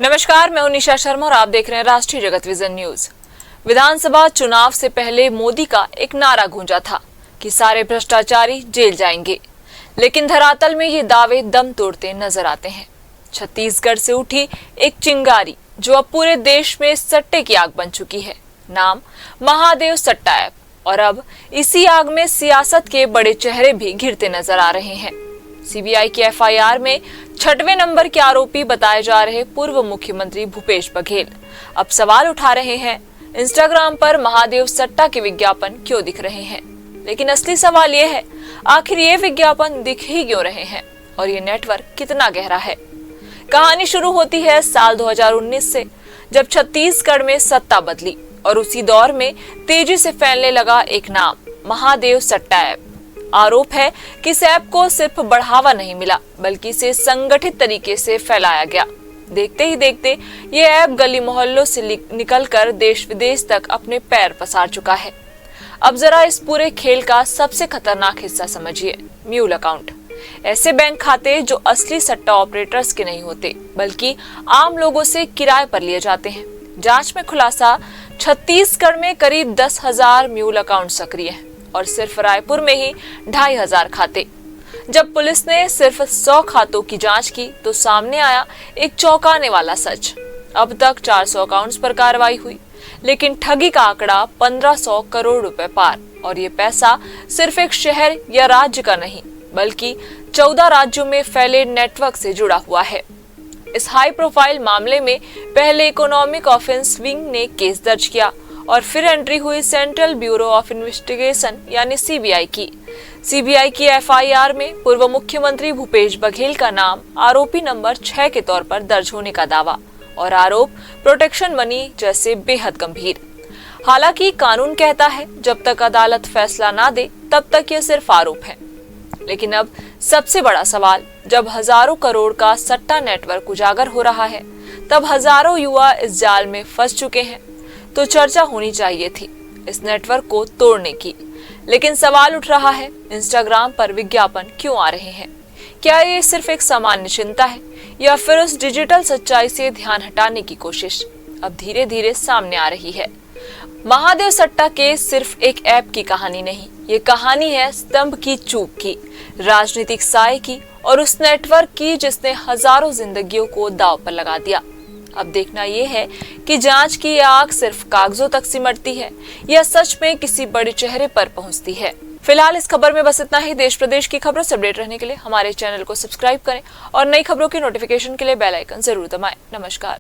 नमस्कार, मैं हूं निशा शर्मा और आप देख रहे हैं राष्ट्रीय जगत विजन न्यूज। विधानसभा चुनाव से पहले मोदी का एक नारा गूंजा था कि सारे भ्रष्टाचारी जेल जाएंगे, लेकिन धरातल में ये दावे दम तोड़ते नजर आते हैं। छत्तीसगढ़ से उठी एक चिंगारी जो अब पूरे देश में सट्टे की आग बन चुकी है। नाम महादेव सट्टा ऐप, और अब इसी आग में सियासत के बड़े चेहरे भी घिरते नजर आ रहे हैं। सीबीआई की एफआईआर में 6वें नंबर के आरोपी बताए जा रहे पूर्व मुख्यमंत्री भूपेश बघेल अब सवाल उठा रहे हैं, इंस्टाग्राम पर महादेव सट्टा के विज्ञापन क्यों दिख रहे हैं। लेकिन असली सवाल ये है, आखिर ये विज्ञापन दिख ही क्यों रहे हैं और ये नेटवर्क कितना गहरा है। कहानी शुरू होती है साल 2019 से, जब छत्तीसगढ़ में सत्ता बदली और उसी दौर में तेजी से फैलने लगा एक नाम, महादेव सट्टा ऐप। आरोप है कि इस ऐप को सिर्फ बढ़ावा नहीं मिला, बल्कि इसे संगठित तरीके से फैलाया गया। देखते ही देखते ये ऐप गली मोहल्लों से निकलकर देश विदेश तक अपने पैर पसार चुका है। अब जरा इस पूरे खेल का सबसे खतरनाक हिस्सा समझिए, म्यूल अकाउंट। ऐसे बैंक खाते जो असली सट्टा ऑपरेटर्स के नहीं होते, बल्कि आम लोगों से किराए पर लिए जाते हैं। जांच में खुलासा, छत्तीसगढ़ में करीब 10,000 म्यूल अकाउंट सक्रिय हैं और सिर्फ रायपुर में ही 2,500 खाते। जब पुलिस ने सिर्फ 100 खातों की जांच की तो सामने आया एक चौंकाने वाला सच। अब तक 400 अकाउंट्स पर कार्रवाई हुई, लेकिन ठगी का आंकड़ा 1500 करोड़ रुपए पार। और ये पैसा सिर्फ एक शहर या राज्य का नहीं, बल्कि 14 राज्यों में फैले नेटवर्क से जुड़ा हुआ है। इस हाई प्रोफाइल मामले में पहले इकोनॉमिक ऑफेंस विंग ने केस दर्ज किया और फिर एंट्री हुई सेंट्रल ब्यूरो ऑफ इन्वेस्टिगेशन यानी सीबीआई की। सीबीआई की एफआईआर में पूर्व मुख्यमंत्री भूपेश बघेल का नाम आरोपी नंबर 6 के तौर पर दर्ज होने का दावा, और आरोप प्रोटेक्शन मनी जैसे बेहद गंभीर। हालांकि कानून कहता है जब तक अदालत फैसला ना दे तब तक ये सिर्फ आरोप है। लेकिन अब सबसे बड़ा सवाल, जब हजारों करोड़ का सट्टा नेटवर्क उजागर हो रहा है, तब हजारों युवा इस जाल में फंस चुके हैं, तो चर्चा होनी चाहिए थी इस नेटवर्क को तोड़ने की। लेकिन सवाल उठ रहा है, इंस्टाग्राम पर विज्ञापन क्यों आ रहे हैं? क्या ये सिर्फ एक सामान्य चिंता है, या फिर उस डिजिटल सच्चाई से ध्यान हटाने की कोशिश अब धीरे धीरे सामने आ रही है? महादेव सट्टा के सिर्फ एक ऐप की कहानी नहीं, ये कहानी है स्तंभ की चूक की, राजनीतिक साए की, और उस नेटवर्क की जिसने हजारों जिंदगियों को दांव पर लगा दिया। अब देखना यह है कि जांच की आग सिर्फ कागजों तक सिमटती है या सच में किसी बड़े चेहरे पर पहुंचती है। फिलहाल इस खबर में बस इतना ही। देश प्रदेश की खबरों से अपडेट रहने के लिए हमारे चैनल को सब्सक्राइब करें और नई खबरों की नोटिफिकेशन के लिए बेल आइकन जरूर दबाएं। नमस्कार।